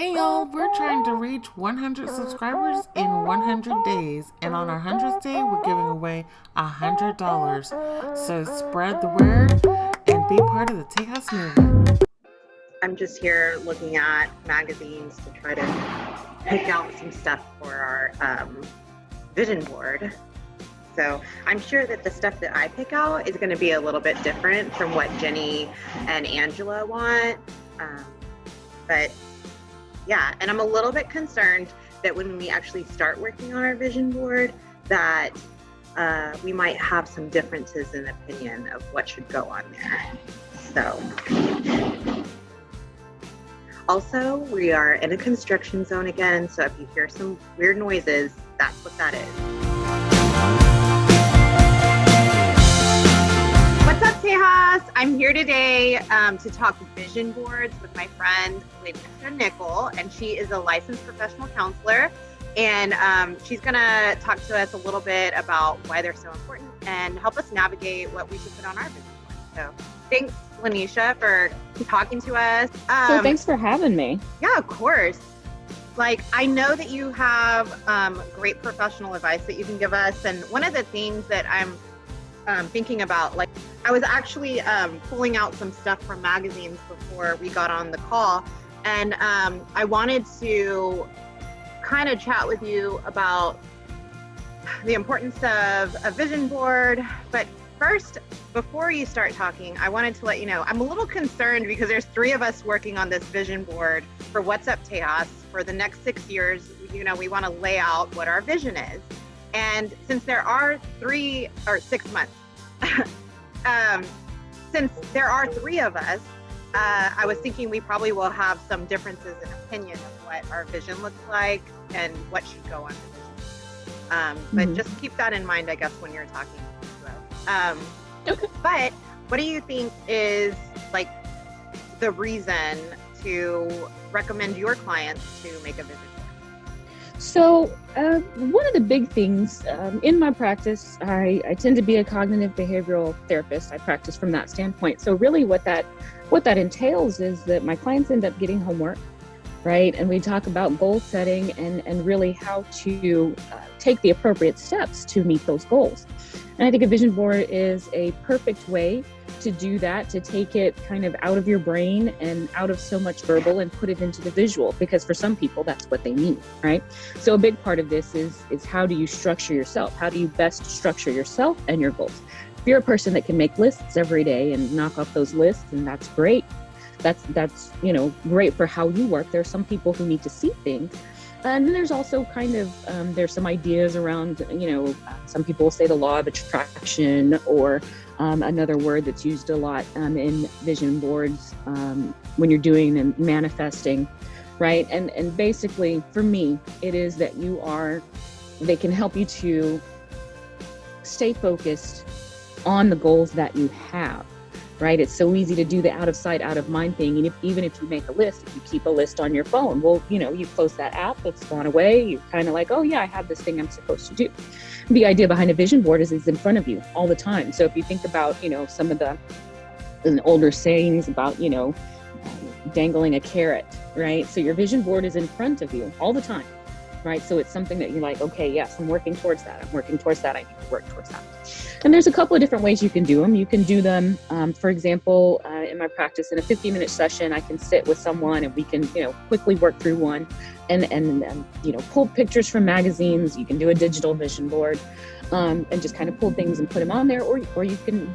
Hey y'all, we're trying to reach 100 subscribers in 100 days, and on our 100th day, we're giving away $100. So spread the word and be part of the Tejas movement. I'm just here looking at magazines to try to pick out some stuff for our vision board. So I'm sure that the stuff that I pick out is going to be a little bit different from what Jenny and Angela want. But yeah, and I'm a little bit concerned that when we actually start working on our vision board, that we might have some differences in opinion of what should go on there. So also, we are in a construction zone again, so if you hear some weird noises, that's what that is. What's up, Tejas? I'm here today to talk vision boards with my friend Lenecia Nickell, and she is a licensed professional counselor, and she's gonna talk to us a little bit about why they're so important and help us navigate what we should put on our vision board. So thanks, Lenecia, for talking to us. So thanks for having me. Yeah, of course. Like, I know that you have great professional advice that you can give us. And one of the things that I'm thinking about, like, I was actually pulling out some stuff from magazines before we got on the call. And I wanted to kind of chat with you about the importance of a vision board. But first, before you start talking, I wanted to let you know, I'm a little concerned because there's 3 of us working on this vision board for What's Up Tejas for the next 6 years. You know, we want to lay out what our vision is. And since there are 3 or 6 months, since there are 3 of us, I was thinking we probably will have some differences in opinion of what our vision looks like and what should go on the vision. But just keep that in mind, I guess, when you're talking to us. Okay. But what do you think is like the reason to recommend your clients to make a vision board? So one of the big things in my practice, I tend to be a cognitive behavioral therapist. I practice from that standpoint. So really what that entails is that my clients end up getting homework, right? And we talk about goal setting and really how to take the appropriate steps to meet those goals. And I think a vision board is a perfect way to do that, to take it kind of out of your brain and out of so much verbal and put it into the visual, because for some people that's what they need, right? So a big part of this is how do you structure yourself? How do you best structure yourself and your goals? If you're a person that can make lists every day and knock off those lists, and that's great. That's great for how you work. There are some people who need to see things. And then there's also kind of, there's some ideas around, some people will say the law of attraction, or another word that's used a lot in vision boards when you're doing and manifesting, right? And basically for me, it is that they can help you to stay focused on the goals that you have. Right? It's so easy to do the out of sight, out of mind thing. And even if you make a list, if you keep a list on your phone, well, you close that app, it's gone away. You're kind of like, oh yeah, I have this thing I'm supposed to do. The idea behind a vision board is it's in front of you all the time. So if you think about, some of the older sayings about, dangling a carrot, right? So your vision board is in front of you all the time, right? So it's something that you're like, okay, yes, I'm working towards that. I need to work towards that. And there's a couple of different ways you can do them. You can do them, for example, in my practice, in a 50-minute session, I can sit with someone and we can, quickly work through one and pull pictures from magazines. You can do a digital vision board and just kind of pull things and put them on there. Or you can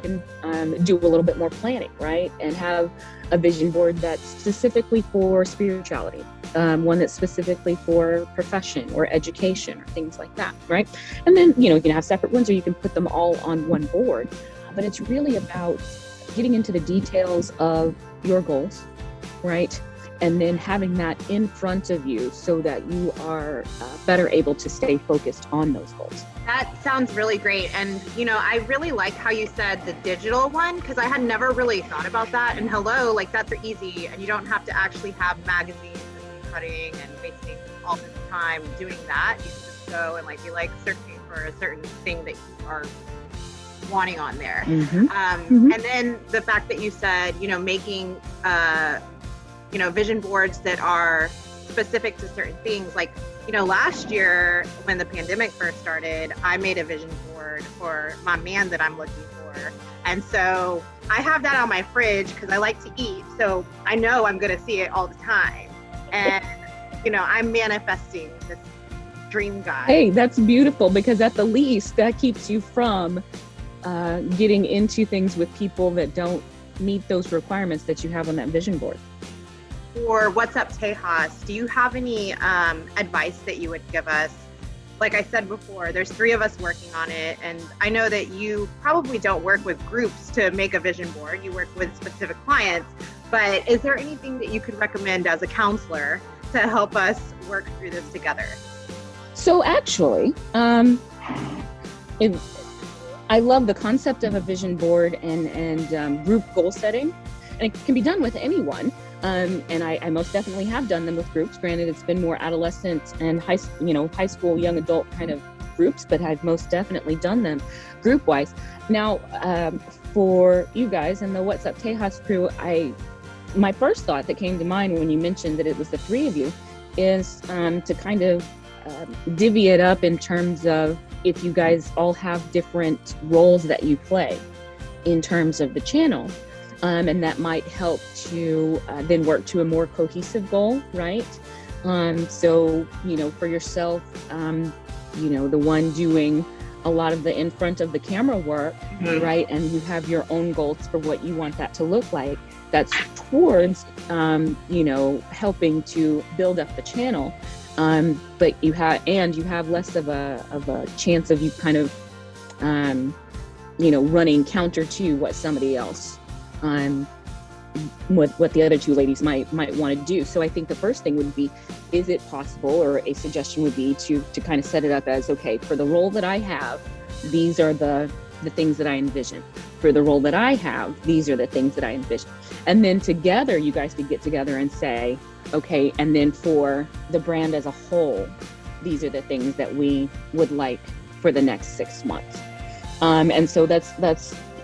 do a little bit more planning, right? And have a vision board that's specifically for spirituality. One that's specifically for profession or education or things like that, right? And then, you can have separate ones, or you can put them all on one board. But it's really about getting into the details of your goals, right? And then having that in front of you so that you are better able to stay focused on those goals. That sounds really great. And, I really like how you said the digital one, because I had never really thought about that. And that's easy. And you don't have to actually have magazines and cutting and wasting all this time doing that. You can just go and be searching for a certain thing that you are wanting on there. And then the fact that you said, making, vision boards that are specific to certain things. Like, last year when the pandemic first started, I made a vision board for my man that I'm looking for. And so I have that on my fridge because I like to eat. So I know I'm going to see it all the time. And, I'm manifesting this dream guy. Hey, that's beautiful, because at the least that keeps you from getting into things with people that don't meet those requirements that you have on that vision board. For what's Up Tejas, do you have any advice that you would give us? Like I said before, there's 3 of us working on it, and I know that you probably don't work with groups to make a vision board. You work with specific clients, but is there anything that you could recommend as a counselor to help us work through this together? So actually, I love the concept of a vision board and group goal setting, and it can be done with anyone. And I most definitely have done them with groups. Granted, it's been more adolescent and high school, young adult kind of groups, but I've most definitely done them group-wise. Now, for you guys and the What's Up Tejas crew, my first thought that came to mind when you mentioned that it was the 3 of you is to kind of divvy it up in terms of if you guys all have different roles that you play in terms of the channel. And that might help to then work to a more cohesive goal, right? So, for yourself, the one doing a lot of the in front of the camera work, right? And you have your own goals for what you want that to look like. That's towards, helping to build up the channel. But you have less of a chance of you kind of, running counter to what somebody else, what the other 2 ladies might want to do. So I think the first thing would be, is it possible, or a suggestion would be to kind of set it up as, okay, for the role that I have, these are the things that I envision. For the role that I have, these are the things that I envision. And then together, you guys could get together and say, okay, and then for the brand as a whole, these are the things that we would like for the next 6 months. And so that's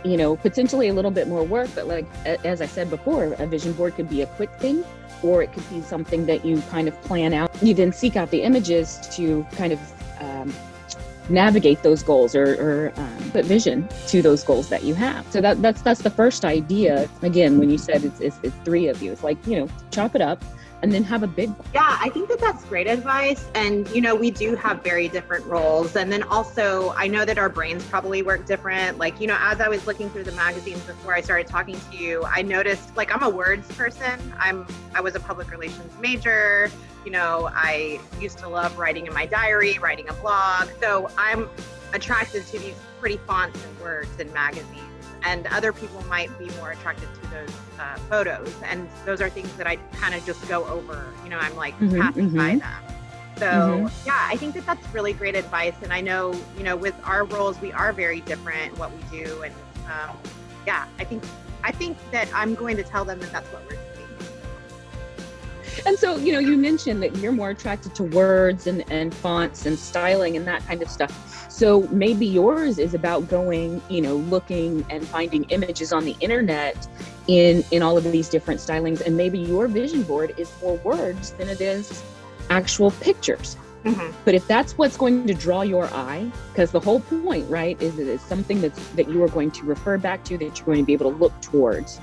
potentially a little bit more work, but like, as I said before, a vision board could be a quick thing, or it could be something that you kind of plan out. You then seek out the images to kind of navigate those goals or put vision to those goals that you have. So that's the first idea. Again, when you said it's 3 of you, it's like, chop it up and then have a big one. Yeah, I think that's great advice. And, we do have very different roles. And then also, I know that our brains probably work different. Like, as I was looking through the magazines before I started talking to you, I noticed, like, I'm a words person. I was a public relations major. I used to love writing in my diary, writing a blog. So I'm attracted to these pretty fonts and words in magazines. And other people might be more attracted to those photos. And those are things that I kind of just go over, I'm like passing by them. So yeah, I think that's really great advice. And I know, with our roles, we are very different in what we do. And yeah, I think that I'm going to tell them that that's what we're doing. And so, you mentioned that you're more attracted to words and fonts and styling and that kind of stuff. So maybe yours is about going, looking and finding images on the internet in all of these different stylings. And maybe your vision board is more words than it is actual pictures. But if that's what's going to draw your eye, because the whole point, right, is that it's something that you are going to refer back to, that you're going to be able to look towards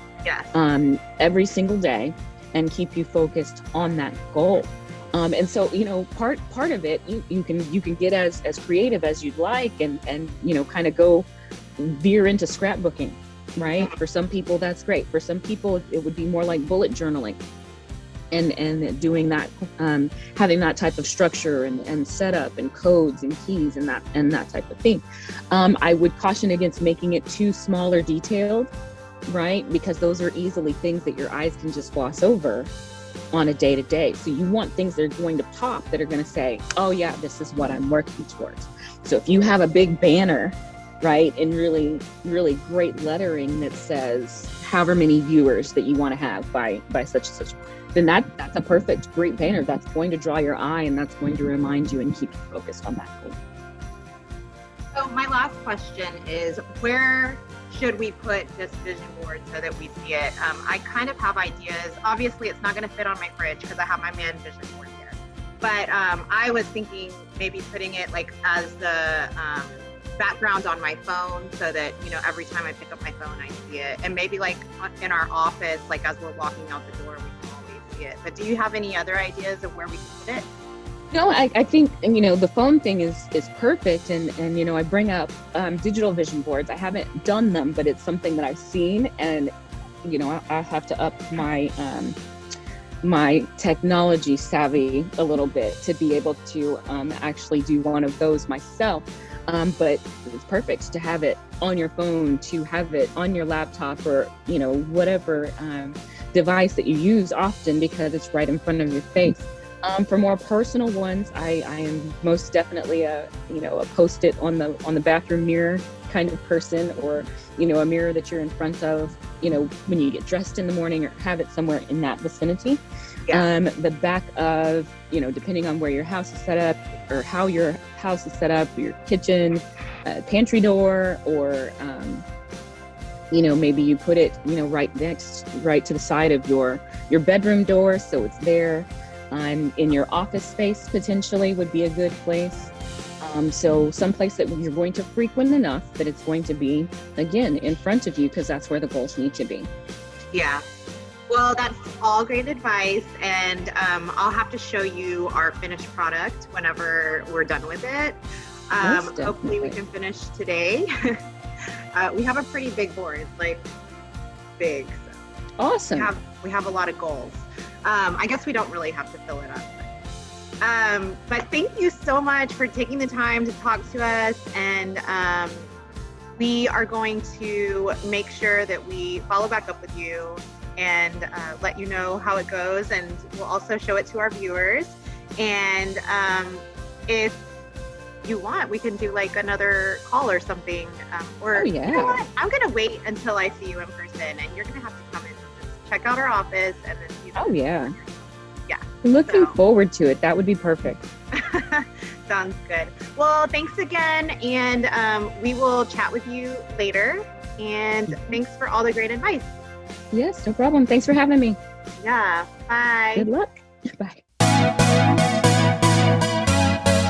every single day and keep you focused on that goal. And so, part of it, you can get as creative as you'd like and kind of go veer into scrapbooking, right? For some people, that's great. For some people, it would be more like bullet journaling and doing that, having that type of structure and setup and codes and keys and that type of thing. I would caution against making it too small or detailed, right? Because those are easily things that your eyes can just gloss over on a day-to-day. So you want things that are going to pop, that are going to say, oh yeah, this is what I'm working towards. So if you have a big banner, right, in really, really great lettering that says however many viewers that you want to have by such and such, then that's a perfect, great banner. That's going to draw your eye, and that's going to remind you and keep you focused on that goal. So my last question is, where should we put this vision board so that we see it? I kind of have ideas. Obviously, it's not going to fit on my fridge because I have my man vision board But I was thinking maybe putting it like as the background on my phone so that, every time I pick up my phone, I see it. And maybe like in our office, like as we're walking out the door, we can always see it. But do you have any other ideas of where we can put it? No, I think, the phone thing is perfect. And I bring up digital vision boards. I haven't done them, but it's something that I've seen. And, I have to up my my technology savvy a little bit to be able to actually do one of those myself. But it's perfect to have it on your phone, to have it on your laptop, or, whatever device that you use often, because it's right in front of your face. For more personal ones, I am most definitely a post-it on the bathroom mirror kind of person, or, a mirror that you're in front of, when you get dressed in the morning, or have it somewhere in that vicinity. Yeah. The back of, depending on where your house is set up, or how your house is set up, your kitchen, pantry door, or, maybe you put it, right to the side of your bedroom door, so it's there. In your office space potentially would be a good place. So someplace that you're going to frequent enough that it's going to be, again, in front of you, because that's where the goals need to be. Yeah. Well, that's all great advice. And I'll have to show you our finished product whenever we're done with it. Hopefully we can finish today. We have a pretty big board, like big. So awesome. We have a lot of goals. I guess we don't really have to fill it up. But thank you so much for taking the time to talk to us. And we are going to make sure that we follow back up with you and let you know how it goes. And we'll also show it to our viewers. And if you want, we can do like another call or something. Or yeah. You know what? I'm going to wait until I see you in person, and you're going to have to come in and just check out our office and then yeah. Yeah. I'm looking forward to it. That would be perfect. Sounds good. Well, thanks again. And we will chat with you later. And thanks for all the great advice. Yes, no problem. Thanks for having me. Yeah. Bye. Good luck. Bye.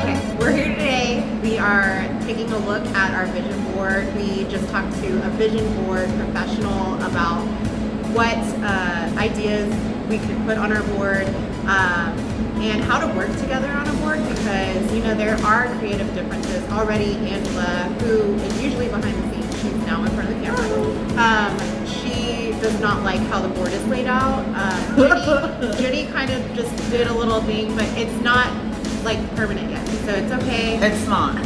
Okay, we're here today. We are taking a look at our vision board. We just talked to a vision board professional about what ideas we could put on our board and how to work together on a board, because there are creative differences. Already Angela, who is usually behind the scenes, she's now in front of the camera. She does not like how the board is laid out. Judy kind of just did a little thing, but it's not like permanent yet, so it's okay. It's not.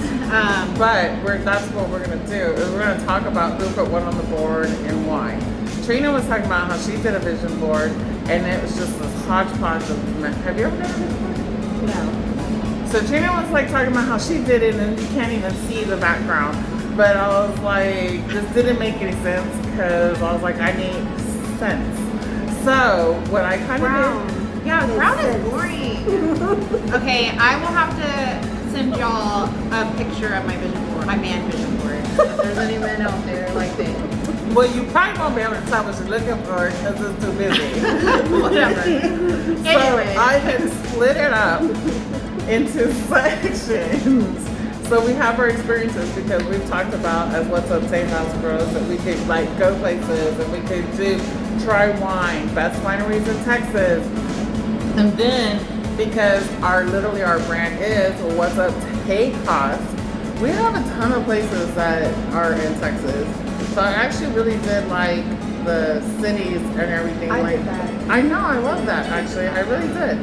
But that's what we're gonna do. Is we're gonna talk about who put what on the board and why. Trina was talking about how she did a vision board, and it was just this hodgepodge of. Have you ever done a vision board? No. So Trina was like talking about how she did it, and you can't even see the background. But I was like, this didn't make any sense, because I was like, I need sense. So what I kind of did. Yeah, brown is boring. Okay, I will have to send y'all a picture of my vision board, my man vision board. If there's any men out there like that. Well, you probably won't be able to tell what you're looking for because it's too busy. Whatever. So Anyway. I had split it up into sections. So we have our experiences, because we've talked about, as What's Up Tejas grows, that we could like go places and we could try wine, best wineries in Texas. And then, because our brand is What's Up Tejas, we have a ton of places that are in Texas. So I actually really did like the cities and everything. I did that. I know, I love that actually. I really did.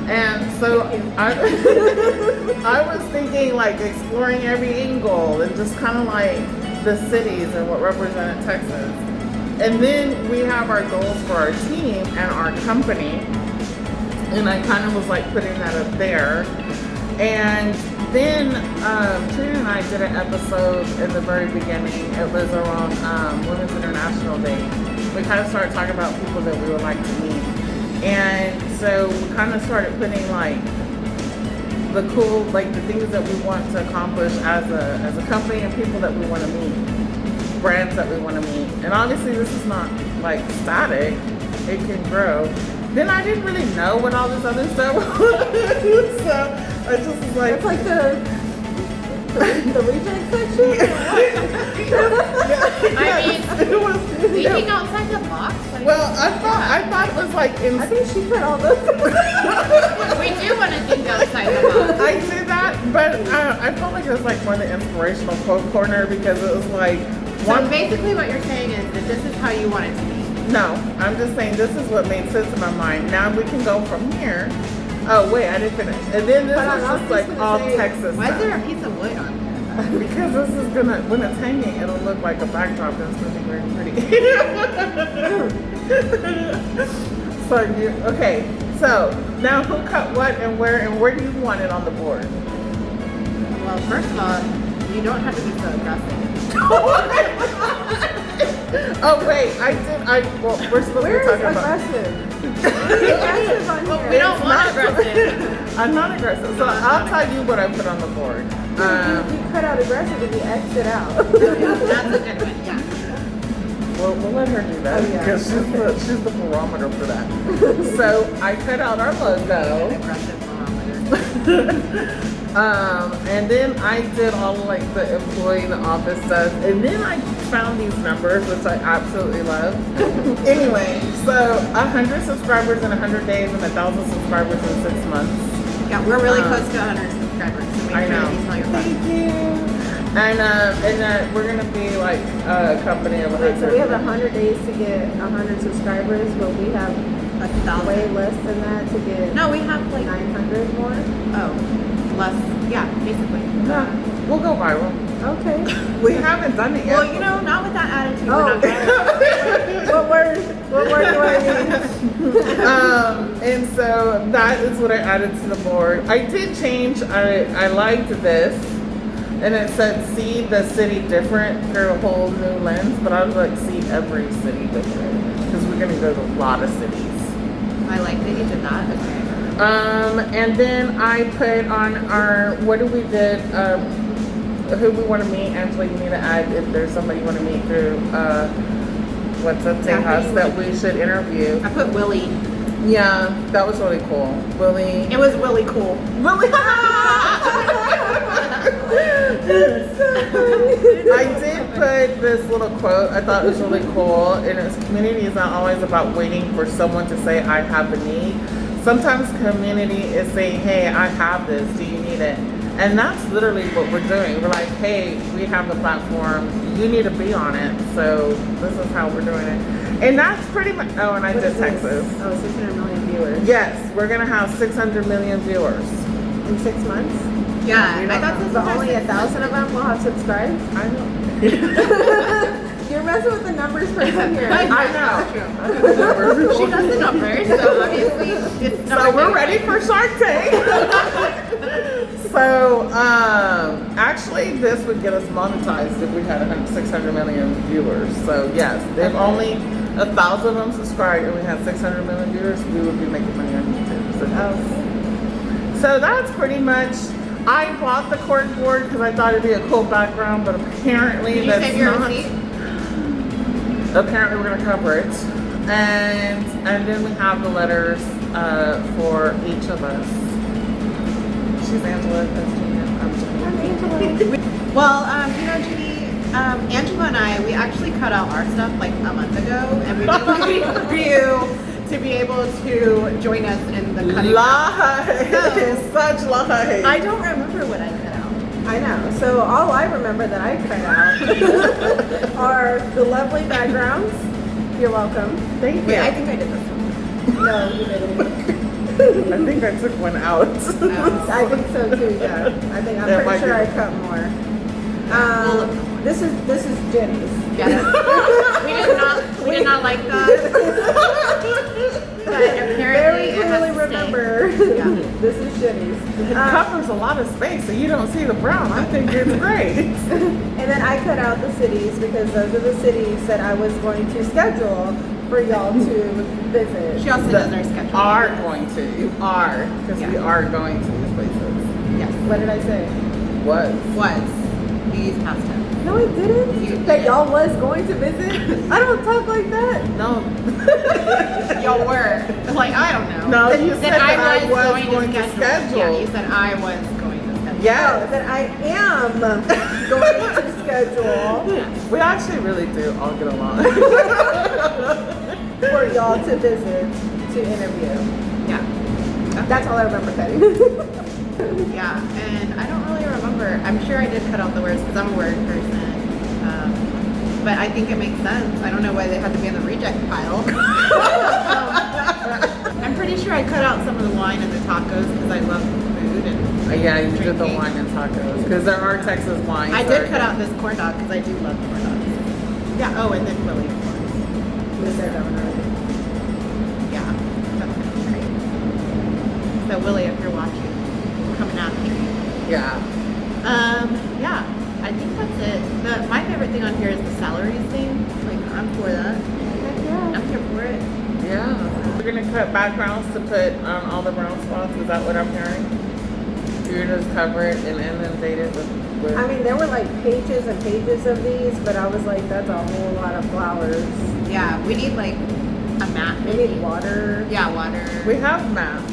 And so I was thinking like exploring every angle and just kind of like the cities and what represented Texas. And then we have our goals for our team and our company. And I kind of was like putting that up there. And then Trina and I did an episode in the very beginning. It was around Women's International Day. We kind of started talking about people that we would like to meet. And so we kind of started putting like the cool, like the things that we want to accomplish as a company, and people that we want to meet, brands that we want to meet. And obviously this is not like static, it can grow. then I didn't really know what all this other stuff was. So I just was like, It's like the reject section. I mean, it was. thinking outside the box. Like, Well, I thought it was like in. I think she put all those. we do want to think outside the box. I did that, but I felt like it was like more the inspirational quote corner because it was like So basically what you're saying is that this is how you want it to be. No, I'm just saying this is what made sense in my mind. Now we can go from here. Oh wait, I didn't finish. And then this Hold is on, I was just just like gonna all say, Texas Why is stuff. there a piece of wood on here? Because this is gonna, when it's hanging, it'll look like a backdrop and it's gonna be very pretty. So you, okay, so now who cut what and where do you want it on the board? Well, first of all, you don't have to be so aggressive. Oh wait, well, we're supposed Where to is be talking about. aggressive? Aggressive on Well, here. we don't want not- aggressive. I'm not aggressive, so I'll tell you what I put on the board. You cut out aggressive and you X it out. That's a good one, yeah. We'll let her do that Oh, yeah. because she's the barometer for that. So I cut out our logo, Aggressive barometer. and then I did all like the employee, the office stuff, and then I found these numbers which I absolutely love. Anyway, so 100 subscribers in 100 days and 1,000 subscribers in 6 months. Yeah, we're really close to 100 subscribers, so make I sure know. that you tell your Thank friends. you. And we're gonna be like a company of 100. So we have 100 days to get 100 subscribers, but we have Like 1,000. way less than that to get No, we have like, 900 more. oh, less, yeah, basically. We'll go viral. Okay. We haven't done it yet. Well, you know, not with that attitude. Oh. We're not gonna- What word do I need? And so that is what I added to the board. I did change. I liked this, and it said "see the city different" through a whole new lens. But I was like, "See every city different" because we're gonna go to a lot of cities. I like that you did that. Okay. And then I put on our what do we did. Who we want to meet. Angela, you need to add if there's somebody you want to meet through Up Tejas that we should interview. I put Willie. Yeah, that was really cool. Willie. It was really cool. Willie. I did put this little quote. I thought it was really cool. And it's community is not always about waiting for someone to say I have a need. Sometimes community is saying, hey, I have this. Do you need it? And that's literally what we're doing. We're like, hey, we have the platform. You need to be on it. So this is how we're doing it. And that's pretty much, oh, and I What did is this? Texas. Oh, 600 million viewers. Yes, we're going to have 600 million viewers. In 6 months? Yeah, We I don't thought know. this But was only 1,000 of them will have subscribed? I know. You're messing with the numbers person here. I know. She does the numbers, so obviously it's So we're ready for Shark Tank. So actually, this would get us monetized if we had 600 million viewers. So yes, if only 1,000 of them subscribed and we had 600 million viewers, we would be making money on YouTube. So, so that's pretty much. I bought the cork board because I thought it'd be a cool background, but apparently Did you that's save your not. receipt? Apparently we're gonna cover it, and then we have the letters for each of us. She's Angela. That's Trina. I'm Trina. Well, you know, Judy, Angela and I, we actually cut out our stuff like a month ago, and we've been waiting for you to be able to join us in the cutting. Lies, such lies. I don't remember what I cut out. I know. So all I remember that I cut out are the lovely backgrounds. You're welcome. Thank you. Wait, I think I did this one. No, you didn't. I think I took one out. I think so too, yeah. I'm That might pretty sure be- I cut more. We'll look for more. This is Jenny's. Yeah. we did not like that. But apparently Very it has clearly to stay. remember. Yeah. This is Jenny's. It covers a lot of space, so you don't see the brown. I think it's great. And then I cut out the cities because those are the cities that I was going to schedule for y'all to visit. She also does our schedule. Are going to. You are. Because we Yeah. are going to these places. Yes. What did I say? Was. Was. You used past tense. No, I didn't. You That did. y'all was going to visit. I don't talk like that. No. Y'all were. like, I don't know. No, you Then said that I was going to schedule. Yeah, you said I was going to schedule. Yeah. That I am going to schedule We actually really do all get along. for y'all to visit, to interview. Yeah. Okay. That's all I remember cutting. Yeah, and I don't really remember. I'm sure I did cut out the words because I'm a word person. But I think it makes sense. I don't know why they had to be in the reject pile. I'm pretty sure I cut out some of the wine and the tacos because I love food and Yeah, you did the drinking. wine and tacos because there are Texas wines. I that did are cut good. out this corn dog because I do love corn dogs. Yeah. Oh, and then Willie, of course. Yeah, that's great. So Willie, if you're watching, I'm coming after you. Yeah. Yeah, I think that's it. My favorite thing on here is the salaries thing. Like, I'm for that. I'm here for it. Yeah. We're gonna cut backgrounds to put on all the brown spots. Is that what I'm hearing? You're gonna just cover it and inundate it with I mean, there were like pages and pages of these, but I was like, that's a whole lot of flowers. Yeah, we need like a mat. We need water. Yeah, water. We have maps.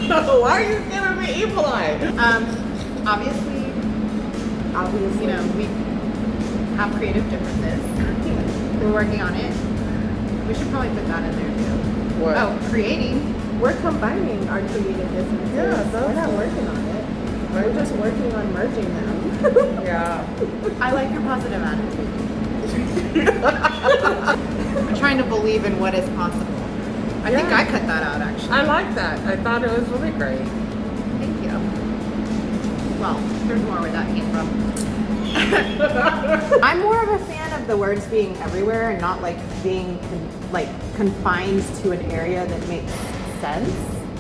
Why are you giving me evil eye? Obviously, you know, we have creative differences. We're working on it. We should probably put that in there too. What? Oh, creating. We're combining our creative businesses. Yeah, that's- we're not working on it. We're just working on merging them. Yeah. I like your positive attitude. I'm trying to believe in what is possible. I think Yeah. I cut that out actually. I like that. I thought it was really great. Thank you. Well, there's more where that came from. I'm more of a fan of the words being everywhere and not like being confined to an area that makes sense.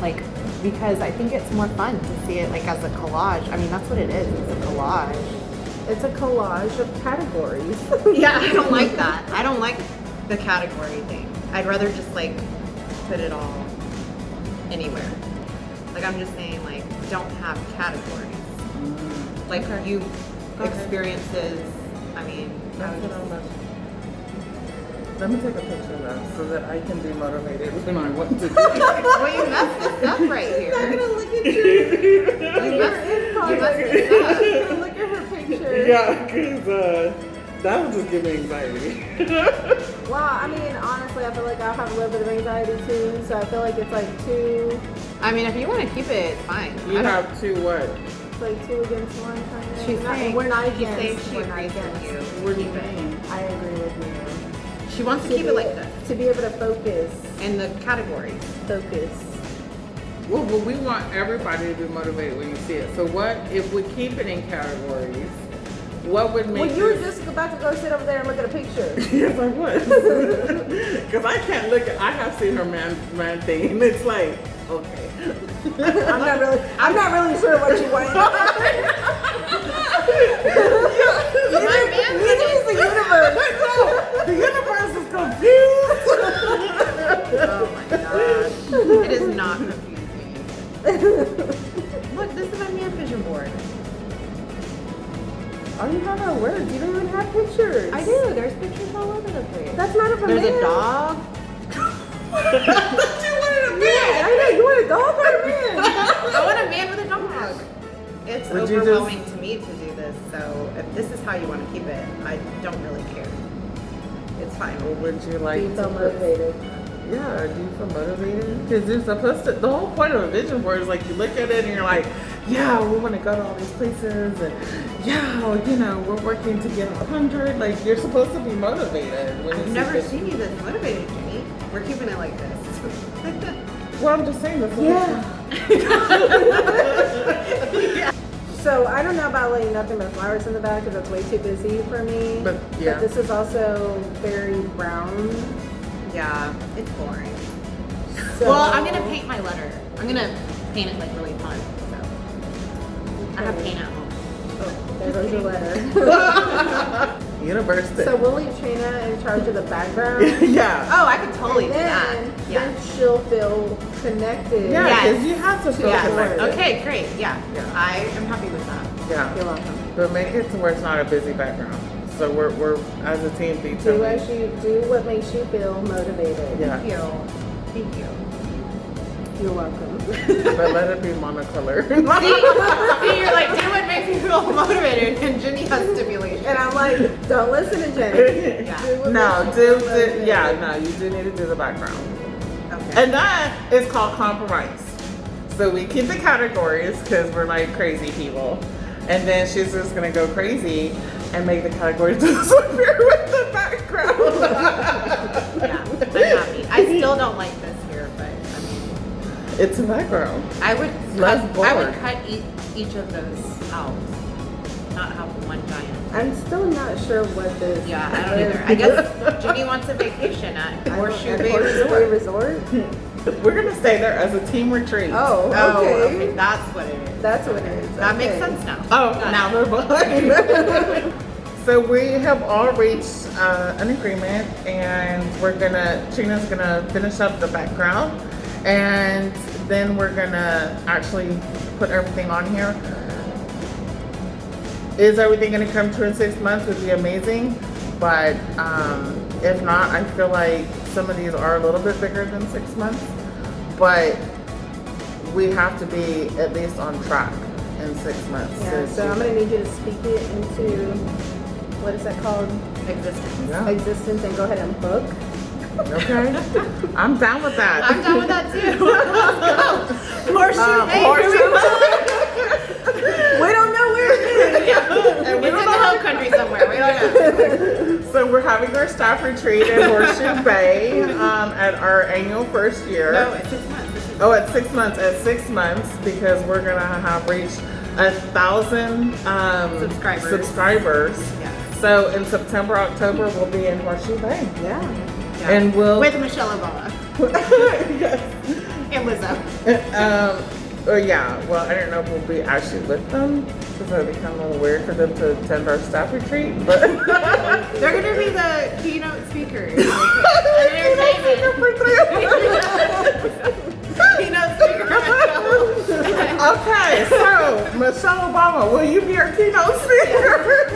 Like, because I think it's more fun to see it like as a collage. I mean, that's what it is. It's a collage. It's a collage of categories. Yeah, I don't like that. I don't like the category thing. I'd rather just like put it all anywhere. Like, I'm just saying, like, don't have categories. Like, you experiences. I mean, That's what I'm about. Let me take a picture of that so that I can be motivated on what to do. well, you messed this up right here. I'm gonna look at you. You messed this up. I'm gonna look at her picture. Yeah, because that would just give me anxiety. Wow, I mean, honestly, I feel like I have a little bit of anxiety too, so I feel like it's like two, I mean, if you want to keep it, it's fine. You I don't- have two what? it's like two against one kind of. She's saying we're not she's saying against. she We're not agrees with against. you. What do you mean? I agree with you. She wants to keep it like this To be able to focus. in the categories. Focus. Well, but we want everybody to be motivated when you see it. So what if we keep it in categories? What would make Well, you were this- just about to go sit over there and look at a picture. Yes, I was. Because I can't look at, I have seen her man thing, and it's like, okay. I'm not really sure what you want. My man Neither is the universe. The universe is confused. Oh my gosh. It is not confusing. Look, this is my man vision board. All you have are words. You don't even have pictures. I do. There's pictures all over the place. That's not of a There's man. a dog. You wanted a Yeah, I know. You want a dog or a man? I want a man with a dog. It's Would you overwhelming to me to do this, so if this is how you want to keep it, I don't really care. It's fine. Or would you like Do you feel to motivated? Yeah, do you feel motivated? Because you're supposed to, the whole point of a vision board is like you look at it and you're like, yeah, we want to go to all these places and yeah, well, you know, we're working to get 100. Like you're supposed to be motivated. When I've you never see seen you this motivated, Jenny. We're keeping it like this. Well, I'm just saying this. Yeah. So I don't know about like nothing but flowers in the back because that's way too busy for me. But, yeah. This is also very brown. Yeah, it's boring. So, Well, I'm gonna paint my letter. I'm gonna paint it like really fun. So I have paint at home. Oh, there goes your letter. University. So we'll leave Trina in charge of the background. yeah. Oh, I could totally do that. Then, Yeah. then she'll feel connected. Yeah, Yes. because you have to feel Yeah. connected. Okay, great. Yeah. Yeah. I am happy with that. Yeah. You're welcome. But make it to where it's not a busy background. So we're as a team Do detailing. as you do what makes you feel motivated. Yeah. Thank you. You're welcome. But let it be monocolored. See, you're like, do what makes you feel motivated, and Jenny has stimulation. And I'm like, don't listen to Jenny. Yeah. Do what No, makes you feel no, you do need to do the background. Okay. And that is called compromise. So we keep the categories because we're like crazy people. And then she's just gonna go crazy and make the categories disappear with the background. Yeah, I'm happy. I still don't like this here, but I mean, It's a background. I would Less cut, bored. I would cut each of those out, not have one giant. I'm still not sure what this. Yeah, I don't either. I guess Jenny wants a vacation at Horseshoe Bay Resort. We're gonna stay there as a team retreat. Oh, Oh, okay. okay, that's what it is. That's what it is. That makes Okay. sense now. Oh, Got now it. they're behind. So we have all reached an agreement, and Trina's gonna finish up the background, and then we're gonna actually put everything on here. Is everything gonna come true in 6 months? Would be amazing, but if not, I feel like some of these are a little bit bigger than 6 months, but we have to be at least on track in 6 months. Yeah, so I'm gonna need you to speak it into, what is that called? Existence. Yeah. Existence, and go ahead and book. Okay, I'm down with that. I'm down with that too. Let's go. Horseshoe Bay. We don't know where it is. Yeah. And we It's don't in the know. hill country somewhere. We don't know. So we're having our staff retreat in Horseshoe Bay at our annual first year. No, it's 6 months. This is- Oh, at 6 months. At 6 months, because we're gonna have reached 1,000 subscribers. Yeah. So in September, October, we'll be in Horseshoe Bay, Yeah. Yeah. and we'll. With Michelle Obama Yes. and Lizzo. Yeah. Well, I don't know if we'll be actually with them because it'll become a little weird for them to attend our staff retreat, but. They're gonna be the keynote speakers. Entertainment. Keynote speaker. Okay, so Michelle Obama, will you be our keynote speaker?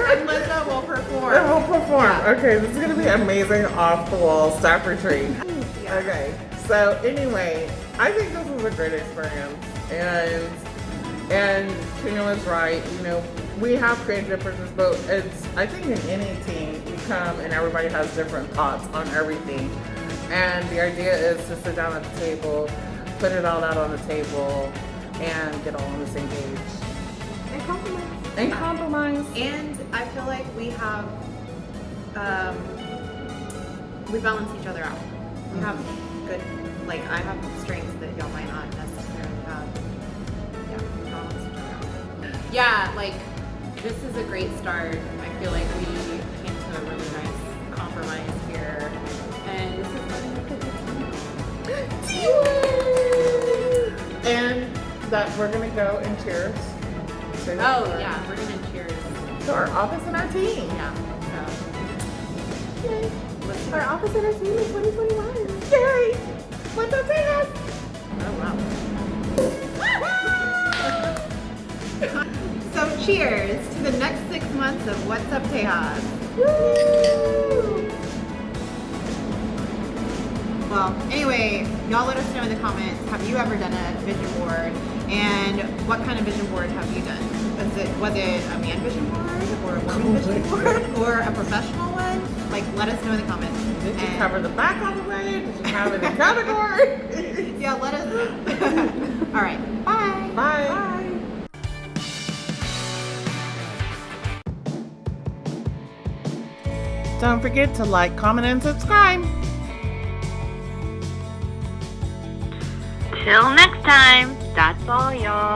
And Lizzo will perform. And we'll perform. Okay, this is gonna be amazing off the wall staff retreat. Yeah. Okay, so anyway, I think this was a great experience, and Trina was right. You know, we have creative differences, but I think in any team you come and everybody has different thoughts on everything, and the idea is to sit down at the table, put it all out on the table, and get all on the same page. And compromise. And compromise. And I feel like we have, we balance each other out. We have good, like I have strengths that y'all might not necessarily have. Yeah, we balance each other out. Yeah, like this is a great start. I feel like we came to a really nice compromise here. And this is going to be a good time. And that we're gonna go and cheers. Oh yeah, we're gonna cheers. To our office and our team. Yeah. So Our office entertainment 2021. Yay! What's up, Tejas? oh wow. So cheers to the next 6 months of What's Up Tejas. Well, anyway, y'all let us know in the comments, have you ever done a vision board? And what kind of vision board have you done? Was it a man vision board or a woman vision board or a professional one? Like, let us know in the comments. Did you And- cover the back all the way? Did you have it in category? Yeah, let us know. All right, bye. Bye. Don't forget to like, comment, and subscribe. Till next time, that's all, y'all.